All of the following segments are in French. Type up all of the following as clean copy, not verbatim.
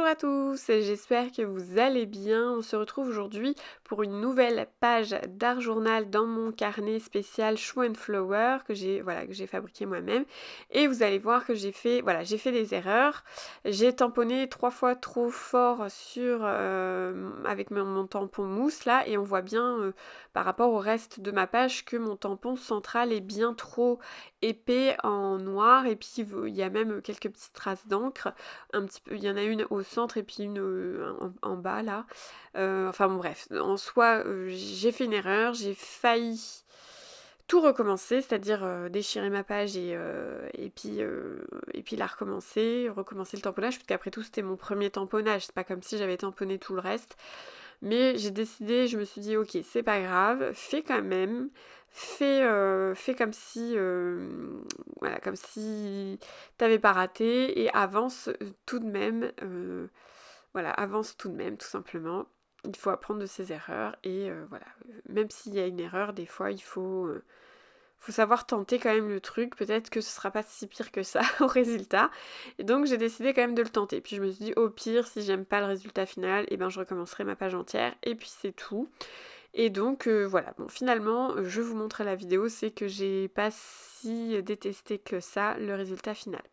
Bonjour à tous, j'espère que vous allez bien. On se retrouve aujourd'hui pour une nouvelle page d'art journal dans mon carnet spécial Show and Flower que j'ai fabriqué moi-même. Et vous allez voir que j'ai fait des erreurs. J'ai tamponné 3 fois trop fort avec mon tampon mousse là, et on voit bien par rapport au reste de ma page que mon tampon central est bien trop épais en noir, et puis il y a même quelques petites traces d'encre. Un petit peu, il y en a une au centre et puis une en bas là. Enfin bon bref, en soi j'ai fait une erreur, j'ai failli tout recommencer, c'est-à-dire déchirer ma page et puis la recommencer le tamponnage, puisqu'après tout c'était mon premier tamponnage, c'est pas comme si j'avais tamponné tout le reste. Mais j'ai décidé, je me suis dit ok, c'est pas grave, fais quand même, fais comme si comme si t'avais pas raté, et avance tout de même, avance tout de même, tout simplement. Il faut apprendre de ses erreurs, et même s'il y a une erreur, des fois faut savoir tenter quand même le truc, peut-être que ce sera pas si pire que ça au résultat. Et donc j'ai décidé quand même de le tenter. Puis je me suis dit au pire, si j'aime pas le résultat final, et ben je recommencerai ma page entière, et puis c'est tout. Et donc voilà, bon finalement je vous montre la vidéo, c'est que j'ai pas si détesté que ça le résultat final.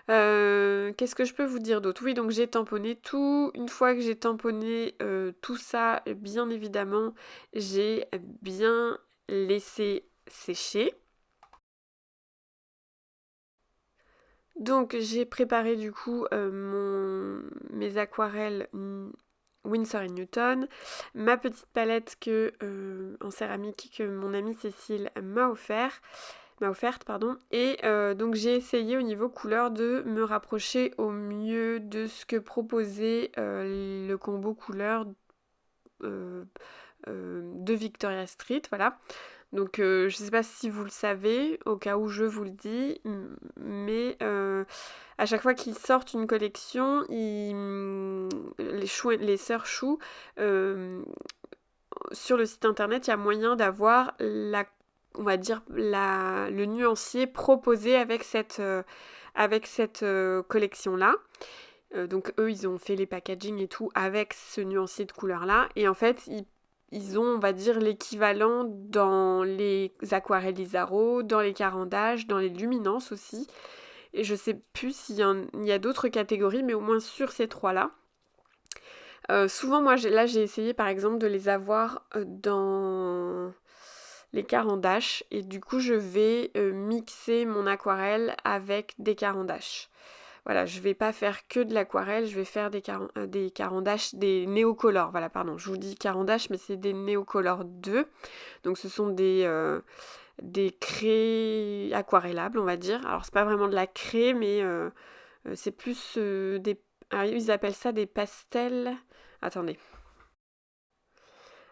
Qu'est-ce que je peux vous dire d'autre? Oui, donc j'ai tamponné tout. Une fois que j'ai tamponné tout ça, bien évidemment, j'ai bien laissé sécher. Donc j'ai préparé du coup mes aquarelles Winsor & Newton, ma petite palette en céramique que mon amie Cécile m'a offerte, pardon. Et donc j'ai essayé au niveau couleur de me rapprocher au mieux de ce que proposait le combo couleur euh, de Victoria Street, voilà. Donc je sais pas si vous le savez, au cas où je vous le dis, mais à chaque fois qu'ils sortent une collection, les sœurs Chou, sur le site internet, il y a moyen d'avoir on va dire le nuancier proposé avec cette collection-là. Donc eux, ils ont fait les packaging et tout avec ce nuancier de couleur-là. Et en fait, ils ont, on va dire, l'équivalent dans les aquarelles Isaro, dans les carandages, dans les luminances aussi. Et je sais plus il y a d'autres catégories, mais au moins sur ces trois-là. Souvent, moi, j'ai essayé par exemple de les avoir dans les carandaches, et du coup, je vais mixer mon aquarelle avec des carandaches. Voilà, je vais pas faire que de l'aquarelle, je vais faire des carandaches, des néocolores. Voilà, pardon, je vous dis carandaches, mais c'est des néocolores 2. Donc ce sont des craies aquarellables, on va dire. Alors c'est pas vraiment de la craie, mais c'est plus des... Alors, ils appellent ça des pastels. Attendez.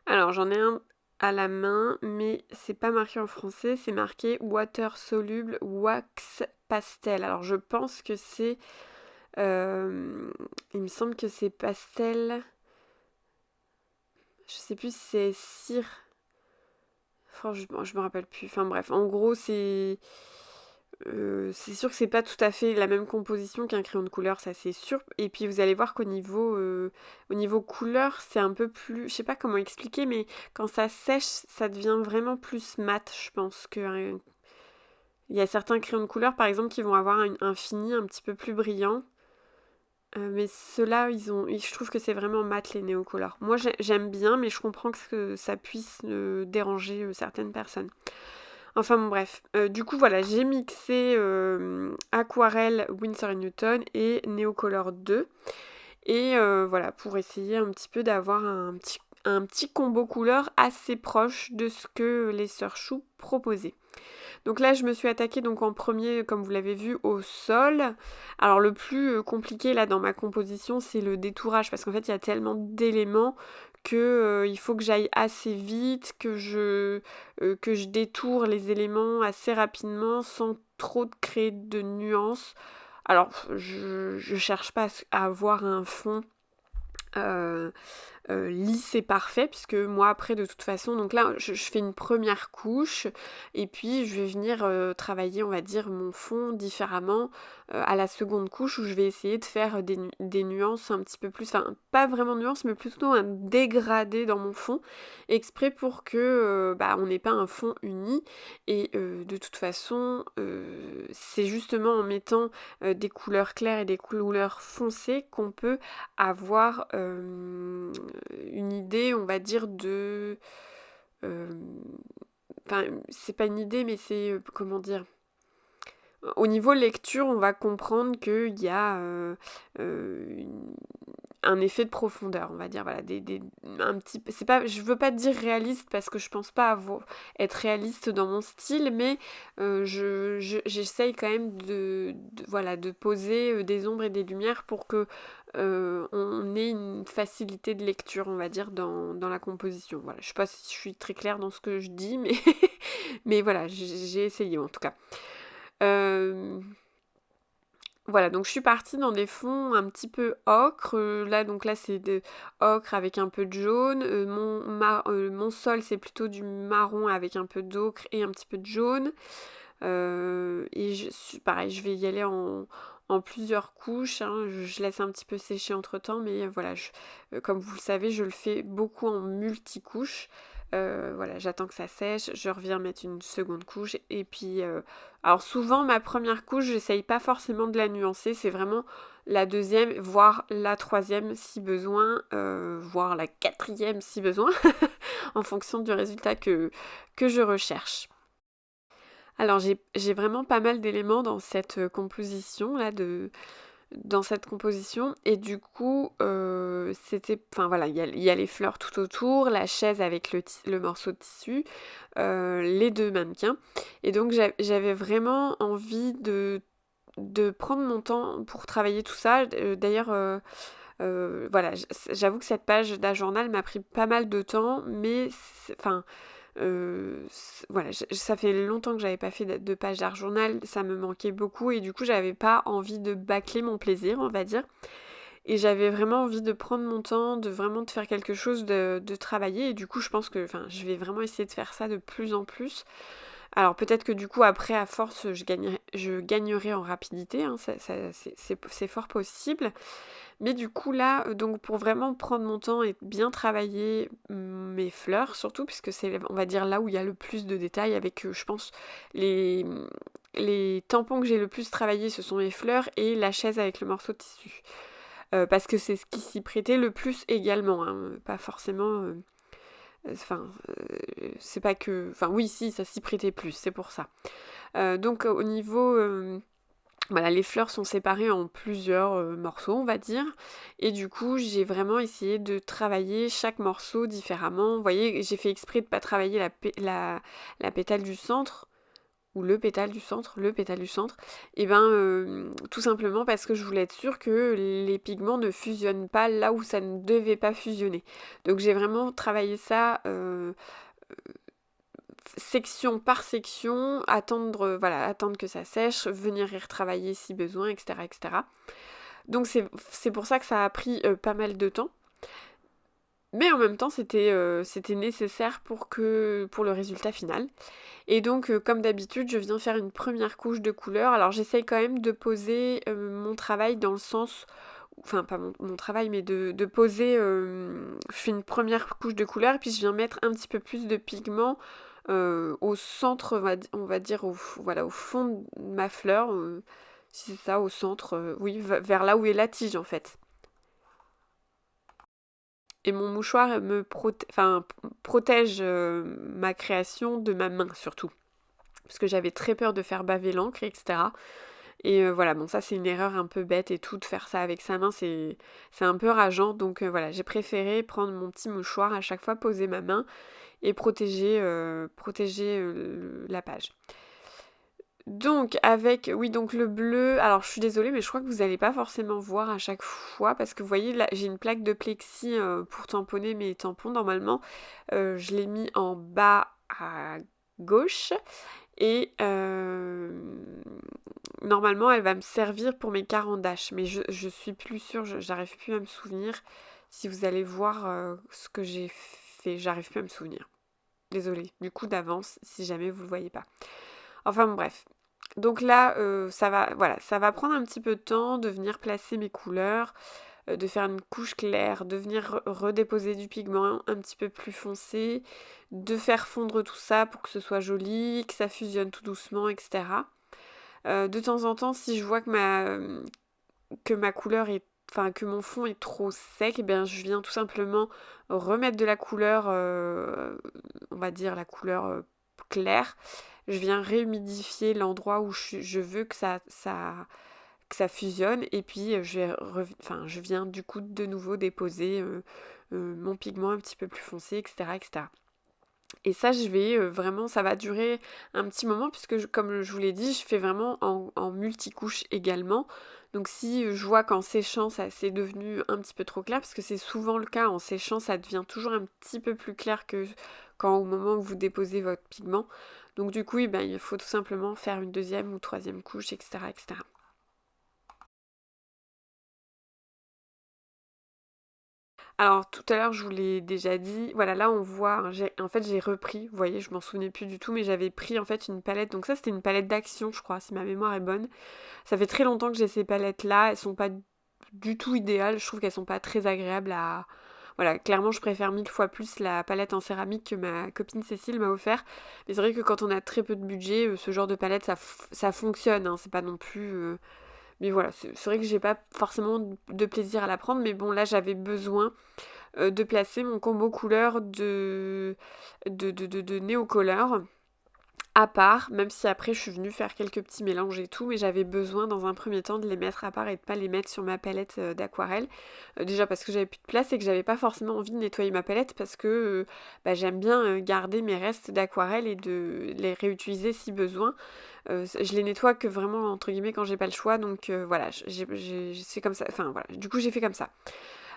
Alors j'en ai un à la main, mais c'est pas marqué en français, c'est marqué water soluble wax pastel. Alors je pense que c'est... il me semble que c'est pastel. Je sais plus si c'est cire. Franchement, je me rappelle plus. Enfin bref, en gros, c'est sûr que c'est pas tout à fait la même composition qu'un crayon de couleur, ça c'est sûr. Et puis vous allez voir au niveau couleur, c'est un peu plus... Je sais pas comment expliquer, mais quand ça sèche, ça devient vraiment plus mat, je pense. Il y a certains crayons de couleur, par exemple, qui vont avoir un fini un petit peu plus brillant. Mais ceux-là, je trouve que c'est vraiment mat, les néocolores. Moi, j'aime bien, mais je comprends que ça puisse déranger certaines personnes. Enfin bon, bref. Du coup, voilà, j'ai mixé Aquarelle Winsor & Newton et Néocolor 2. Et voilà, pour essayer un petit peu d'avoir un petit combo couleur assez proche de ce que les sœurs Chou proposaient. Donc là, je me suis attaquée donc en premier, comme vous l'avez vu, au sol. Alors le plus compliqué là dans ma composition, c'est le détourage, parce qu'en fait, il y a tellement d'éléments que il faut que j'aille assez vite, que je détourne les éléments assez rapidement sans trop créer de nuances. Alors, je cherche pas à avoir un fond lisse et parfait, puisque moi après de toute façon, donc là je fais une première couche et puis je vais venir travailler on va dire mon fond différemment à la seconde couche où je vais essayer de faire des nuances un petit peu plus, enfin pas vraiment nuances mais plutôt un dégradé dans mon fond, exprès pour que on n'ait pas un fond uni et de toute façon c'est justement en mettant des couleurs claires et des couleurs foncées qu'on peut avoir une idée, on va dire, de... euh, Enfin, c'est pas une idée, mais c'est... comment dire? Au niveau lecture, on va comprendre qu'il y a un effet de profondeur, on va dire, voilà, un petit, c'est pas, je veux pas dire réaliste parce que je pense pas être réaliste dans mon style, mais j'essaye quand même voilà, de poser des ombres et des lumières pour que on ait une facilité de lecture, on va dire, dans la composition. Voilà, je sais pas si je suis très claire dans ce que je dis, mais, mais voilà, j'ai essayé en tout cas. Voilà, donc je suis partie dans des fonds un petit peu ocre. Là c'est de ocre avec un peu de jaune. Mon sol, c'est plutôt du marron avec un peu d'ocre et un petit peu de jaune. Et pareil, je vais y aller en plusieurs couches, hein. Je laisse un petit peu sécher entre temps, mais voilà, comme vous le savez, je le fais beaucoup en multicouches. Voilà, j'attends que ça sèche, je reviens mettre une seconde couche et puis alors souvent ma première couche, j'essaye pas forcément de la nuancer, c'est vraiment la deuxième, voire la troisième si besoin, voire la quatrième si besoin, en fonction du résultat que je recherche. Alors j'ai vraiment pas mal d'éléments dans cette composition là dans cette composition et du coup enfin voilà, il y a les fleurs tout autour, la chaise avec le morceau de tissu, les deux mannequins et donc j'avais vraiment envie de prendre mon temps pour travailler tout ça. D'ailleurs voilà, j'avoue que cette page d'A-Journal m'a pris pas mal de temps, mais enfin voilà, ça fait longtemps que j'avais pas fait de page d'art journal, ça me manquait beaucoup et du coup j'avais pas envie de bâcler mon plaisir, on va dire. Et j'avais vraiment envie de prendre mon temps, de vraiment de faire quelque chose, de travailler. Et du coup je pense que je vais vraiment essayer de faire ça de plus en plus. Alors peut-être que du coup après à force je gagnerai en rapidité, hein, c'est fort possible. Mais du coup là, donc pour vraiment prendre mon temps et bien travailler mes fleurs, surtout puisque c'est on va dire là où il y a le plus de détails avec je pense les tampons que j'ai le plus travaillé ce sont mes fleurs et la chaise avec le morceau de tissu. Parce que c'est ce qui s'y prêtait le plus également, hein, pas forcément... c'est pas que... Enfin oui, si, ça s'y prêtait plus, c'est pour ça. Donc au niveau... voilà, les fleurs sont séparées en plusieurs morceaux, on va dire. Et du coup, j'ai vraiment essayé de travailler chaque morceau différemment. Vous voyez, j'ai fait exprès de ne pas travailler la pétale du centre, ou le pétale du centre, et tout simplement parce que je voulais être sûre que les pigments ne fusionnent pas là où ça ne devait pas fusionner. Donc j'ai vraiment travaillé ça section par section, attendre que ça sèche, venir y retravailler si besoin, etc. etc. Donc c'est pour ça que ça a pris pas mal de temps. Mais en même temps, c'était nécessaire pour le résultat final. Et donc, comme d'habitude, je viens faire une première couche de couleur. Alors, j'essaye quand même de poser mon travail dans le sens... Enfin, pas mon travail, mais de poser... je fais une première couche de couleur, et puis je viens mettre un petit peu plus de pigment au centre, on va dire, voilà, au fond de ma fleur. Si c'est ça, au centre, oui, vers là où est la tige, en fait. Et mon mouchoir protège ma création de ma main surtout. Parce que j'avais très peur de faire baver l'encre, etc. Et voilà, bon ça c'est une erreur un peu bête et tout, de faire ça avec sa main, c'est un peu rageant. Donc voilà, j'ai préféré prendre mon petit mouchoir à chaque fois, poser ma main et protéger la page. Donc donc le bleu, alors je suis désolée mais je crois que vous n'allez pas forcément voir à chaque fois parce que vous voyez là j'ai une plaque de plexi pour tamponner mes tampons normalement. Je l'ai mis en bas à gauche et normalement elle va me servir pour mes carandaches mais je suis plus sûre, j'arrive plus à me souvenir si vous allez voir ce que j'ai fait. J'arrive plus à me souvenir. Désolée, du coup d'avance, si jamais vous le voyez pas. Enfin bon, bref. Donc là, ça va prendre un petit peu de temps de venir placer mes couleurs, de faire une couche claire, de venir redéposer du pigment un petit peu plus foncé, de faire fondre tout ça pour que ce soit joli, que ça fusionne tout doucement, etc. De temps en temps, si je vois que ma couleur est, enfin que mon fond est trop sec, et bien je viens tout simplement remettre de la couleur, on va dire la couleur claire. Je viens réhumidifier l'endroit où je veux que ça fusionne, et puis je viens du coup de nouveau déposer mon pigment un petit peu plus foncé, etc. etc. Et ça, je vais vraiment, ça va durer un petit moment, puisque comme je vous l'ai dit, je fais vraiment en multicouche également. Donc si je vois qu'en séchant, ça c'est devenu un petit peu trop clair, parce que c'est souvent le cas, en séchant, ça devient toujours un petit peu plus clair que quand au moment où vous déposez votre pigment. Donc du coup, il faut tout simplement faire une deuxième ou troisième couche, etc. etc. Alors tout à l'heure, je vous l'ai déjà dit, voilà, là on voit, hein, j'ai repris, vous voyez, je m'en souvenais plus du tout, mais j'avais pris en fait une palette, donc ça c'était une palette d'action, je crois, si ma mémoire est bonne. Ça fait très longtemps que j'ai ces palettes-là, elles sont pas du tout idéales, je trouve qu'elles sont pas très agréables à... Voilà, clairement je préfère 1000 fois plus la palette en céramique que ma copine Cécile m'a offert, mais c'est vrai que quand on a très peu de budget, ce genre de palette ça fonctionne, hein, c'est pas non plus... Mais voilà, c'est vrai que j'ai pas forcément de plaisir à la prendre, mais bon là j'avais besoin de placer mon combo couleur de Neocolor à part, même si après je suis venue faire quelques petits mélanges et tout, mais j'avais besoin dans un premier temps de les mettre à part et de pas les mettre sur ma palette d'aquarelle. Déjà parce que j'avais plus de place et que j'avais pas forcément envie de nettoyer ma palette, parce que j'aime bien garder mes restes d'aquarelle et de les réutiliser si besoin. Je les nettoie que vraiment entre guillemets quand j'ai pas le choix, donc voilà, c'est comme ça, enfin voilà, du coup j'ai fait comme ça.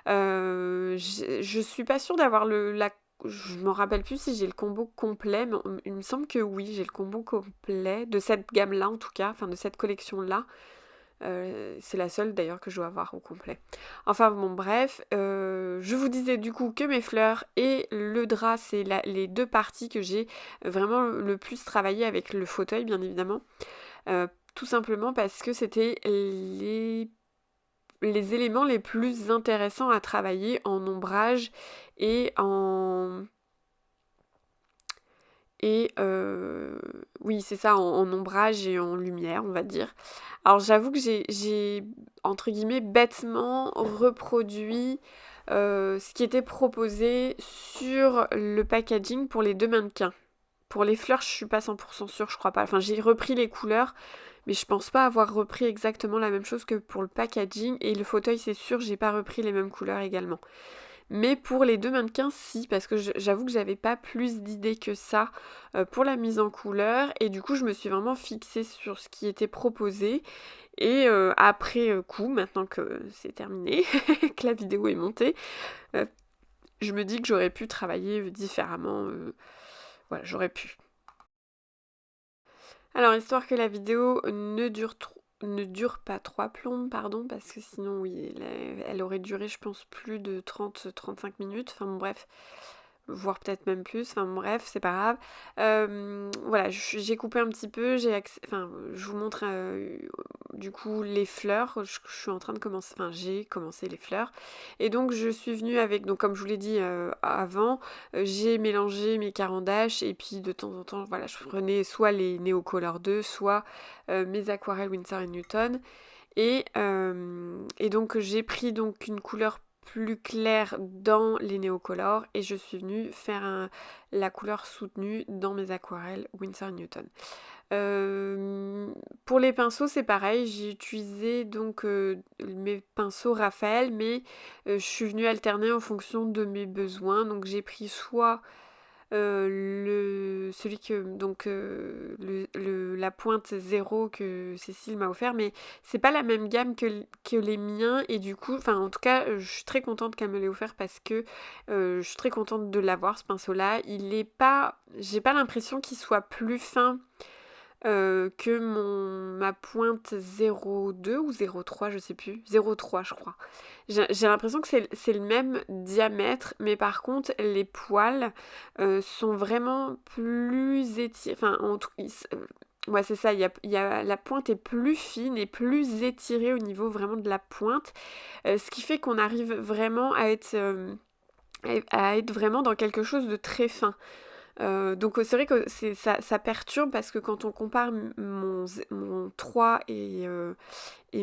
Je suis pas sûre d'avoir je m'en rappelle plus si j'ai le combo complet, mais il me semble que oui, j'ai le combo complet de cette gamme-là en tout cas, enfin de cette collection-là. C'est la seule d'ailleurs que je dois avoir au complet. Enfin bon bref, je vous disais du coup que mes fleurs et le drap, c'est les deux parties que j'ai vraiment le plus travaillé avec le fauteuil bien évidemment. Tout simplement parce que c'était les éléments les plus intéressants à travailler en ombrage et en... Et oui, c'est ça, en ombrage et en lumière, on va dire. Alors j'avoue que j'ai entre guillemets, bêtement reproduit ce qui était proposé sur le packaging pour les deux mannequins. Pour les fleurs, je suis pas 100% sûre, je crois pas. Enfin, j'ai repris les couleurs, mais je pense pas avoir repris exactement la même chose que pour le packaging. Et le fauteuil, c'est sûr, j'ai pas repris les mêmes couleurs également. Mais pour les deux mannequins, si, parce que j'avoue que j'avais pas plus d'idées que ça pour la mise en couleur. Et du coup, je me suis vraiment fixée sur ce qui était proposé. Et après coup, maintenant que c'est terminé, que la vidéo est montée, euh, je me dis que j'aurais pu travailler différemment. Voilà, j'aurais pu. Alors, histoire que la vidéo ne dure pas 3 plombes, pardon, parce que sinon, oui, elle aurait duré, je pense, plus de 30-35 minutes. Enfin, bon, bref, voire peut-être même plus. Enfin, bon, bref, c'est pas grave. Voilà, j'ai coupé un petit peu. Enfin, je vous montre du coup les fleurs. Je suis en train de commencer. Enfin, j'ai commencé les fleurs. Et donc, je suis venue avec. Donc, comme je vous l'ai dit avant, j'ai mélangé mes carandaches. Et puis, de temps en temps, voilà, je prenais soit les Neocolor 2, soit mes aquarelles Winsor & Newton. Et donc j'ai pris donc une couleur plus claire dans les néocolores et je suis venue faire la couleur soutenue dans mes aquarelles Winsor & Newton. Pour les pinceaux c'est pareil, j'ai utilisé donc mes pinceaux Raphaël, mais je suis venue alterner en fonction de mes besoins. Donc j'ai pris soit celui que donc la pointe 0 que Cécile m'a offert, mais c'est pas la même gamme que les miens, et du coup, enfin en tout cas je suis très contente qu'elle me l'ait offert, parce que je suis très contente de l'avoir, ce pinceau là. Il est pas, j'ai pas l'impression qu'il soit plus fin que ma pointe 0,2 ou 0,3, je sais plus, 0,3 je crois. J'ai l'impression que c'est le même diamètre, mais par contre les poils sont vraiment plus étirés. Enfin, ouais, c'est ça, la pointe est plus fine et plus étirée au niveau vraiment de la pointe, ce qui fait qu'on arrive vraiment à être vraiment dans quelque chose de très fin. Donc c'est vrai que ça perturbe parce que quand on compare mon 3 et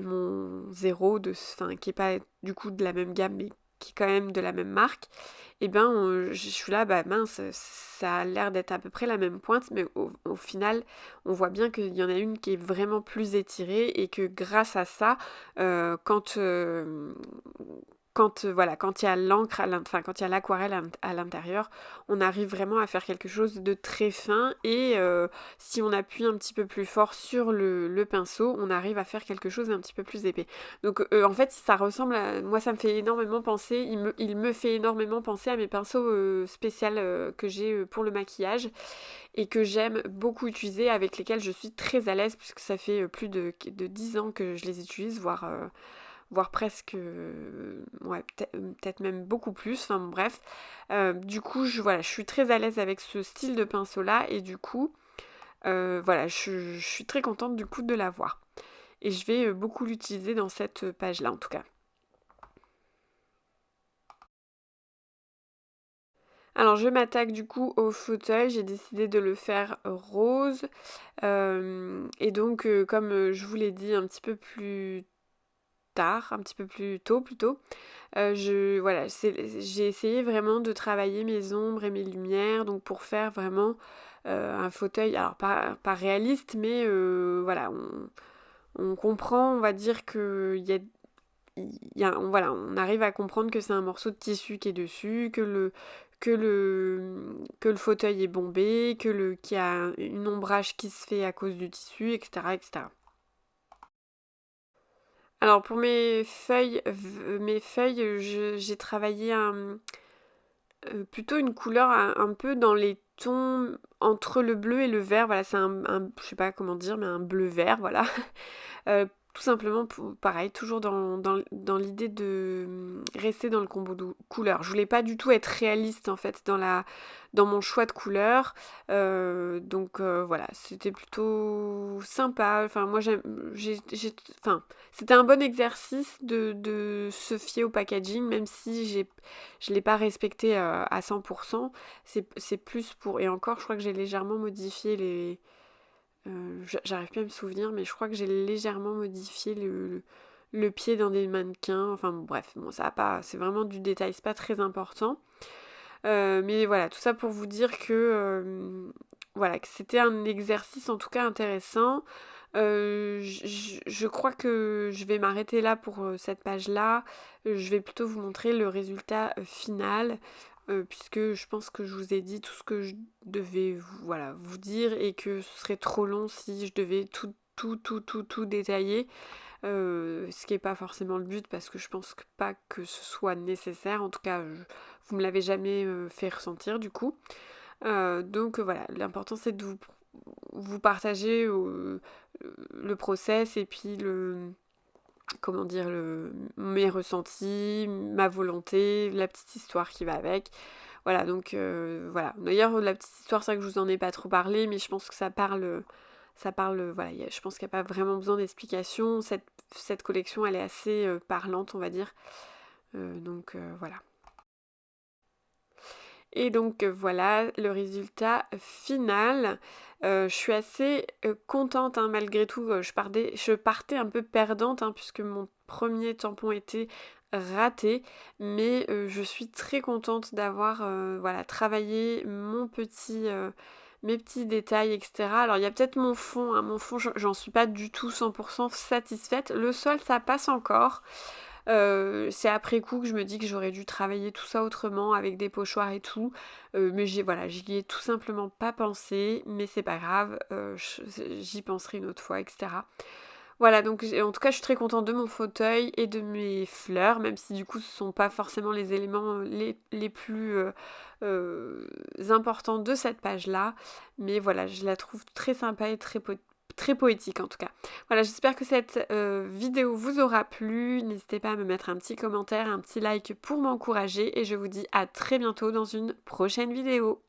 mon 0, enfin, qui est pas du coup de la même gamme mais qui est quand même de la même marque, et ben je suis là, bah mince, ça a l'air d'être à peu près la même pointe, mais au final, on voit bien qu'il y en a une qui est vraiment plus étirée et que grâce à ça, voilà, quand il y a l'encre, enfin quand il y a l'aquarelle à l'intérieur, on arrive vraiment à faire quelque chose de très fin et si on appuie un petit peu plus fort sur le pinceau, on arrive à faire quelque chose d'un petit peu plus épais. Donc en fait, ça ressemble à... Moi, ça me fait énormément penser, il me fait énormément penser à mes pinceaux spéciaux que j'ai pour le maquillage et que j'aime beaucoup utiliser, avec lesquels je suis très à l'aise puisque ça fait plus de 10 ans que je les utilise, voire presque, ouais, peut-être même beaucoup plus, enfin bon, bref. Du coup, voilà, je suis très à l'aise avec ce style de pinceau-là, et du coup, voilà, je suis très contente du coup de l'avoir. Et je vais beaucoup l'utiliser dans cette page-là, en tout cas. Alors, je m'attaque du coup au fauteuil, j'ai décidé de le faire rose. Et donc, comme je vous l'ai dit un petit peu plus tard, un petit peu plus tôt plutôt, voilà, j'ai essayé vraiment de travailler mes ombres et mes lumières, donc pour faire vraiment un fauteuil, alors pas réaliste, mais voilà, on comprend, on va dire voilà, on arrive à comprendre que c'est un morceau de tissu qui est dessus, que le fauteuil est bombé, qu'il y a une ombrage qui se fait à cause du tissu, etc., etc. Alors pour mes feuilles, j'ai travaillé plutôt une couleur un peu dans les tons entre le bleu et le vert. Voilà, c'est je sais pas comment dire, mais un bleu-vert, voilà. Tout simplement, pareil, toujours dans l'idée de rester dans le combo de couleurs. Je voulais pas du tout être réaliste en fait dans mon choix de couleurs. Donc voilà, c'était plutôt sympa. Enfin, moi enfin, c'était un bon exercice de se fier au packaging, même si je l'ai pas respecté à 100%. C'est plus pour... Et encore, je crois que j'ai légèrement modifié les... j'arrive plus à me souvenir, mais je crois que j'ai légèrement modifié le pied d'un des mannequins. Enfin bon, bref, bon, ça a pas, c'est vraiment du détail, c'est pas très important. Mais voilà, tout ça pour vous dire que, voilà, que c'était un exercice en tout cas intéressant. Je crois que je vais m'arrêter là pour cette page-là. Je vais plutôt vous montrer le résultat final, puisque je pense que je vous ai dit tout ce que je devais voilà, vous dire, et que ce serait trop long si je devais tout détailler. Ce qui n'est pas forcément le but, parce que je pense pas que ce soit nécessaire. En tout cas, vous me l'avez jamais fait ressentir du coup. Donc voilà, l'important c'est de vous partager le process, et puis comment dire, mes ressentis, ma volonté, la petite histoire qui va avec. Voilà, donc voilà. D'ailleurs, la petite histoire, c'est vrai que je vous en ai pas trop parlé, mais je pense que ça parle, voilà, je pense qu'il n'y a pas vraiment besoin d'explication. Cette collection, elle est assez parlante, on va dire. Donc voilà. Et donc voilà le résultat final. Je suis assez contente, hein, malgré tout. Je partais un peu perdante, hein, puisque mon premier tampon était raté. Mais je suis très contente d'avoir voilà, travaillé mes petits détails, etc. Alors il y a peut-être mon fond. Hein, mon fond, j'en suis pas du tout 100% satisfaite. Le sol, ça passe encore. C'est après coup que je me dis que j'aurais dû travailler tout ça autrement, avec des pochoirs et tout. Mais voilà, j'y ai tout simplement pas pensé, mais c'est pas grave, j'y penserai une autre fois, etc. Voilà, donc en tout cas, je suis très contente de mon fauteuil et de mes fleurs, même si du coup, ce sont pas forcément les éléments les plus importants de cette page-là. Mais voilà, je la trouve très sympa et très très poétique en tout cas. Voilà, j'espère que cette vidéo vous aura plu. N'hésitez pas à me mettre un petit commentaire, un petit like pour m'encourager et je vous dis à très bientôt dans une prochaine vidéo.